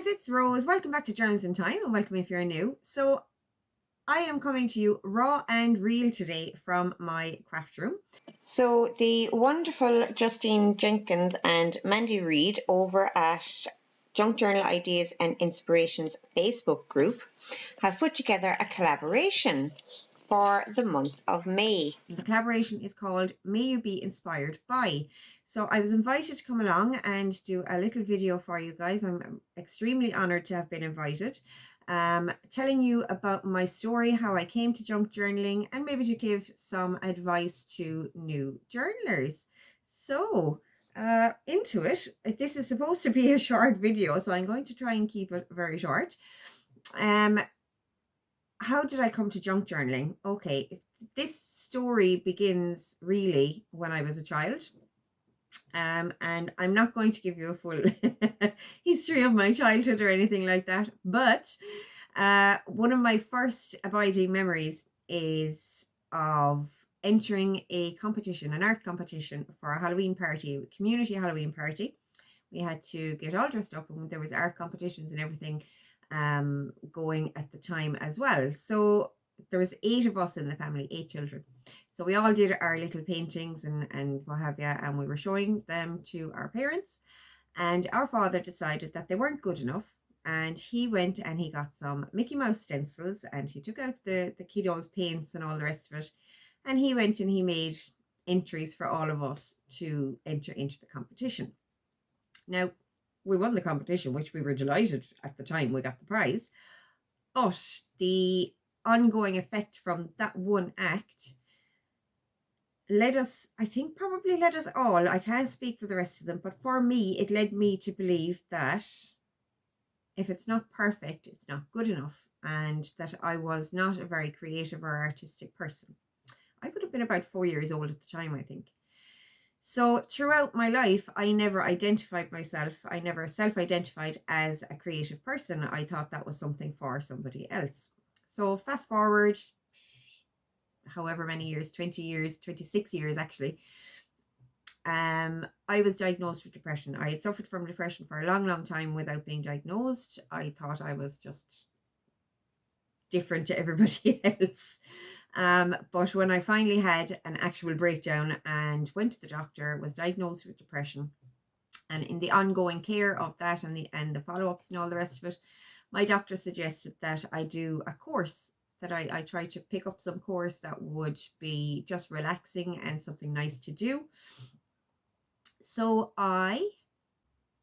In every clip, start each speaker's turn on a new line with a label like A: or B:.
A: it's Rose. Welcome back to Journals in Time, and welcome if you're new. So I am coming to you raw and real today from my craft room. So the wonderful Justine Jenkins and Mandy Reid over at Junk Journal Ideas and Inspirations Facebook group have put together a collaboration for the month of May. The collaboration is called May You Be Inspired By. So I was invited to come along and do a little video for you guys. I'm extremely honored to have been invited. Telling you about my story, how I came to junk journaling, and maybe to give some advice to new journalers. So into it. This is supposed to be a short video, so I'm going to try and keep it very short. How did I come to junk journaling? Okay, this story begins really when I was a child. And I'm not going to give you a full history of my childhood or anything like that. But one of my first abiding memories is of entering a competition, an art competition for a Halloween party, a community Halloween party. We had to get all dressed up, and there was art competitions and everything going at the time as well. So there was 8 of us in the family, 8 children. So we all did our little paintings and what have you, and we were showing them to our parents. And our father decided that they weren't good enough, and he went and he got some Mickey Mouse stencils, and he took out the kiddos' paints and all the rest of it, and he went and he made entries for all of us to enter into the competition. Now, we won the competition, which we were delighted at the time. We got the prize, but the ongoing effect from that one act led us, I think probably led us all, I can't speak for the rest of them, but for me, it led me to believe that if it's not perfect, it's not good enough, and that I was not a very creative or artistic person. I would have been about 4 years old at the time, I think. So throughout my life, I never identified myself. I never self-identified as a creative person. I thought that was something for somebody else. So fast forward, however many years, 20 years, 26 years actually, I was diagnosed with depression. I had suffered from depression for a long, long time without being diagnosed. I thought I was just different to everybody else. But when I finally had an actual breakdown and went to the doctor, was diagnosed with depression, and in the ongoing care of that and the follow-ups and all the rest of it, my doctor suggested that I do a course, that I try to pick up some course that would be just relaxing and something nice to do. So I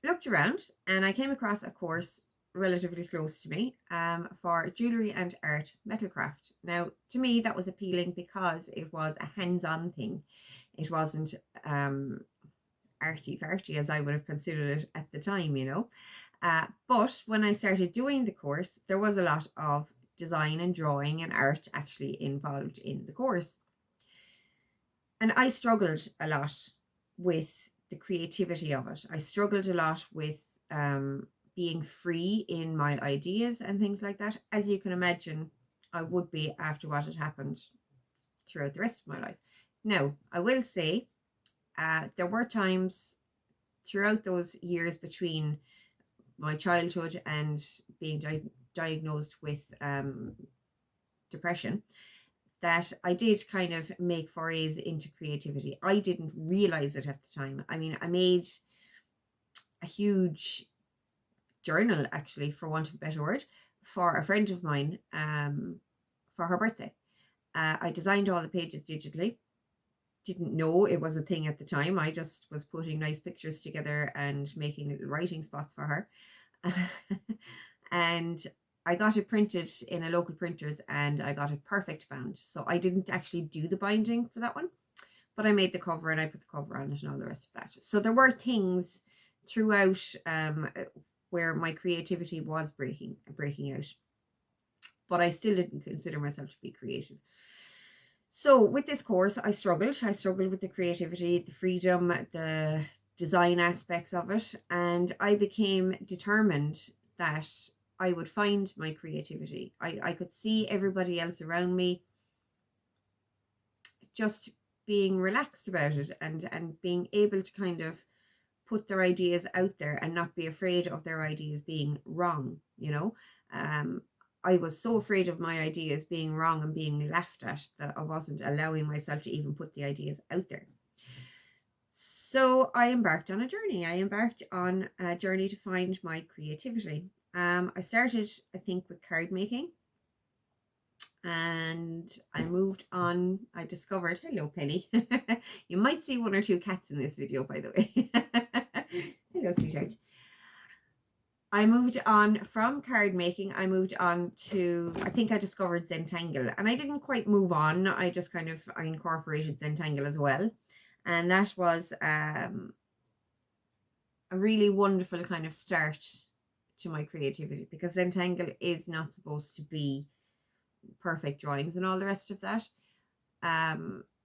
A: looked around and I came across a course relatively close to me for jewellery and art metalcraft. Now, to me, that was appealing because it was a hands-on thing. It wasn't arty-farty as I would have considered it at the time, you know. But when I started doing the course, there was a lot of design and drawing and art actually involved in the course. And I struggled a lot with the creativity of it. I struggled a lot with being free in my ideas and things like that. As you can imagine, I would be after what had happened throughout the rest of my life. Now, I will say there were times throughout those years between my childhood and being diagnosed with depression that I did kind of make forays into creativity. I didn't realize it at the time. I mean, I made a huge journal, actually, for want of a better word, for a friend of mine for her birthday. I designed all the pages digitally. Didn't know it was a thing at the time. I just was putting nice pictures together and making little writing spots for her. And I got it printed in a local printers and I got it perfect bound. So I didn't actually do the binding for that one, but I made the cover and I put the cover on it and all the rest of that. So there were things throughout where my creativity was breaking out, but I still didn't consider myself to be creative. So with this course, I struggled with the creativity, the freedom, the design aspects of it, and I became determined that I would find my creativity. I could see everybody else around me just being relaxed about it and being able to kind of put their ideas out there and not be afraid of their ideas being wrong, you know. I was so afraid of my ideas being wrong and being laughed at that I wasn't allowing myself to even put the ideas out there. So I embarked on a journey. I embarked on a journey to find my creativity. I started, I think, with card making, and I moved on. I discovered, hello Penny. You might see one or two cats in this video, by the way. Hello, sweetheart. I moved on from card making. I moved on to, I think I discovered Zentangle, and I didn't quite move on. I just kind of, I incorporated Zentangle as well. And that was a really wonderful kind of start to my creativity, because Zentangle is not supposed to be perfect drawings and all the rest of that.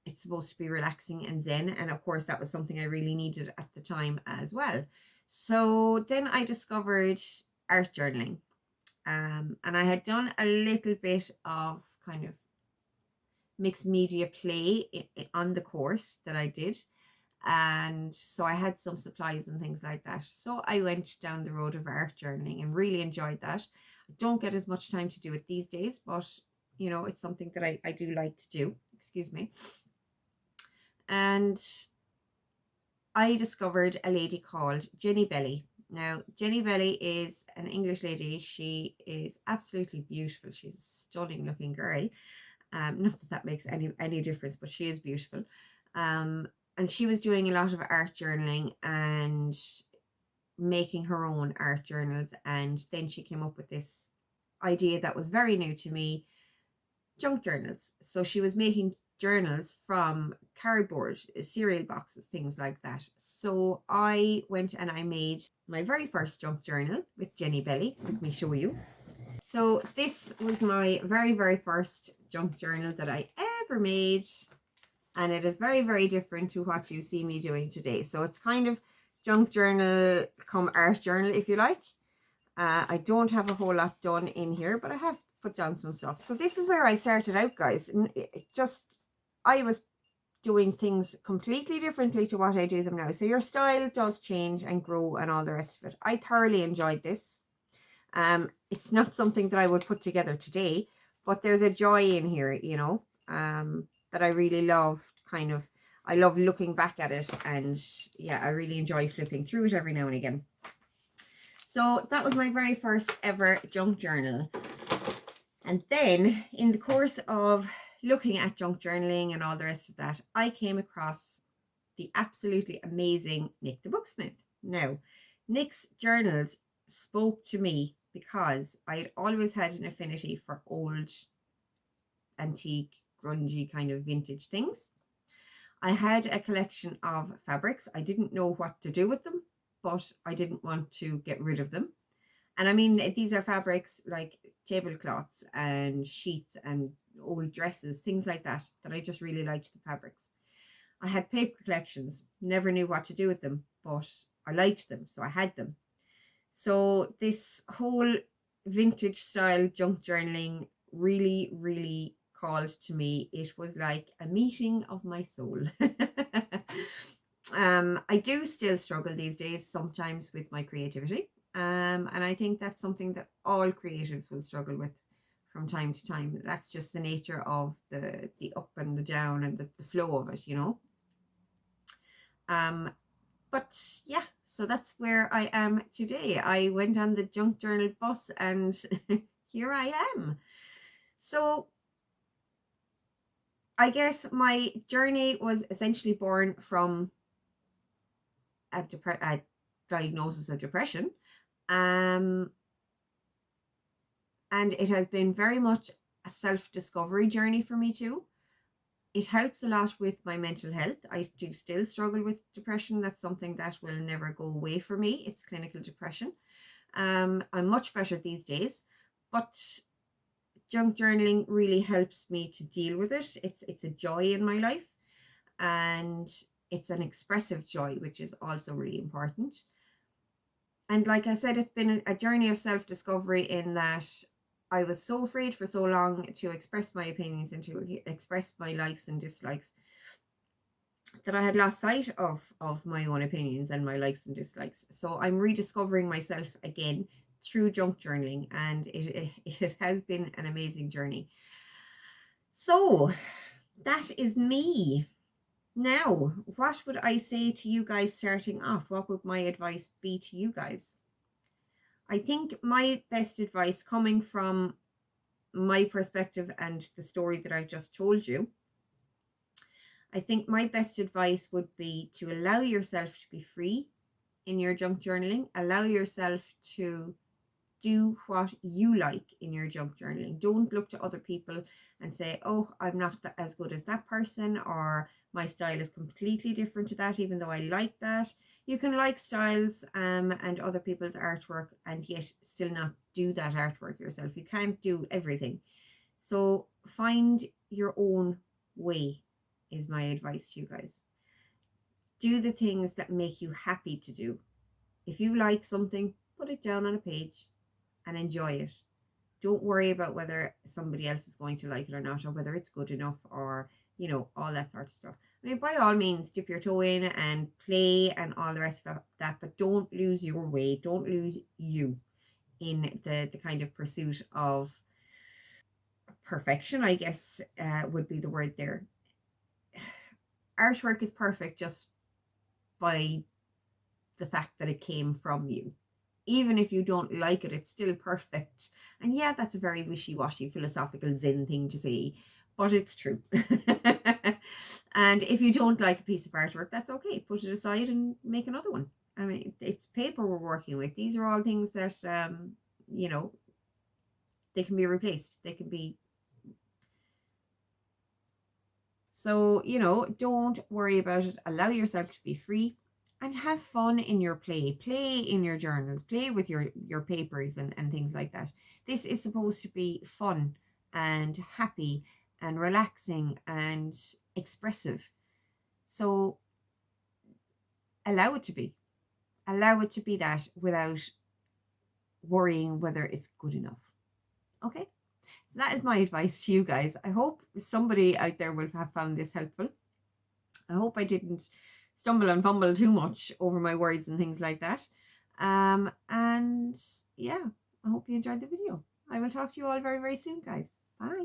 A: It's supposed to be relaxing and zen, and of course that was something I really needed at the time as well. So then I discovered art journaling, and I had done a little bit of kind of mixed media play on the course that I did, and so I had some supplies and things like that. So I went down the road of art journaling and really enjoyed that. I don't get as much time to do it these days, but you know, it's something that I do like to do. Excuse me. And I discovered a lady called Jenny Belly. Now, Jenny Belly is an English lady. She is absolutely beautiful. She's a stunning looking girl. Not that that makes any difference, but she is beautiful. And she was doing a lot of art journaling and making her own art journals. And then she came up with this idea that was very new to me, junk journals. So she was making journals from cardboard, cereal boxes, things like that. So I went and I made my very first junk journal with Jenny Belly. Let me show you. So this was my very first junk journal that I ever made, and it is very different to what you see me doing today. So it's kind of junk journal come art journal, if you like. I don't have a whole lot done in here, but I have put down some stuff. So this is where I started out, guys. I was doing things completely differently to what I do them now. So your style does change and grow and all the rest of it. I thoroughly enjoyed this. It's not something that I would put together today, but there's a joy in here, you know, that I really love. Kind of, I love looking back at it, and yeah, I really enjoy flipping through it every now and again. So that was my very first ever junk journal. And then in the course of looking at junk journaling and all the rest of that, I came across the absolutely amazing Nick the Booksmith. Now, Nick's journals spoke to me because I had always had an affinity for old, antique, grungy kind of vintage things. I had a collection of fabrics. I didn't know what to do with them, but I didn't want to get rid of them. And I mean, these are fabrics like tablecloths and sheets and old dresses, things like that, that I just really liked the fabrics. I had paper collections, never knew what to do with them, but I liked them, so I had them. So this whole vintage style junk journaling really called to me. It was like a meeting of my soul. I do still struggle these days sometimes with my creativity. And I think that's something that all creatives will struggle with from time to time. That's just the nature of the up and the down and the flow of it, you know. But yeah, so that's where I am today. I went on the junk journal bus and here I am. So I guess my journey was essentially born from a diagnosis of depression. And it has been very much a self-discovery journey for me too. It helps a lot with my mental health. I do still struggle with depression. That's something that will never go away for me. It's clinical depression. I'm much better these days, but junk journaling really helps me to deal with it. It's a joy in my life, and it's an expressive joy, which is also really important. And like I said, it's been a journey of self-discovery in that I was so afraid for so long to express my opinions and to express my likes and dislikes. that I had lost sight of my own opinions and my likes and dislikes. So I'm rediscovering myself again through junk journaling, and it has been an amazing journey. So that is me. Now, what would I say to you guys starting off? What would my advice be to you guys? I think my best advice, coming from my perspective and the story that I've just told you, I think my best advice would be to allow yourself to be free in your junk journaling. Allow yourself to do what you like in your junk journaling. Don't look to other people and say, oh, I'm not as good as that person, or my style is completely different to that, even though I like that. You can like styles and other people's artwork and yet still not do that artwork yourself. You can't do everything. So find your own way, is my advice to you guys. Do the things that make you happy to do. If you like something, put it down on a page and enjoy it. Don't worry about whether somebody else is going to like it or not, or whether it's good enough, or, all that sort of stuff. I mean, by all means, dip your toe in and play and all the rest of that, but don't lose your way. Don't lose you in the kind of pursuit of perfection, I guess, would be the word there. Artwork is perfect just by the fact that it came from you. Even if you don't like it, it's still perfect. And yeah, that's a very wishy-washy philosophical Zen thing to say, but it's true. And if you don't like a piece of artwork, that's okay. Put it aside and make another one. I mean, it's paper we're working with. These are all things that, you know, they can be replaced. They can be. So, don't worry about it. Allow yourself to be free and have fun in your play. Play in your journals. Play with your papers and things like that. This is supposed to be fun and happy and relaxing and expressive. So allow it to be. Allow it to be that without worrying whether it's good enough. Okay? So that is my advice to you guys. I hope somebody out there will have found this helpful. I hope I didn't stumble and fumble too much over my words and things like that. And yeah, I hope you enjoyed the video. I will talk to you all very, very soon, guys. Bye.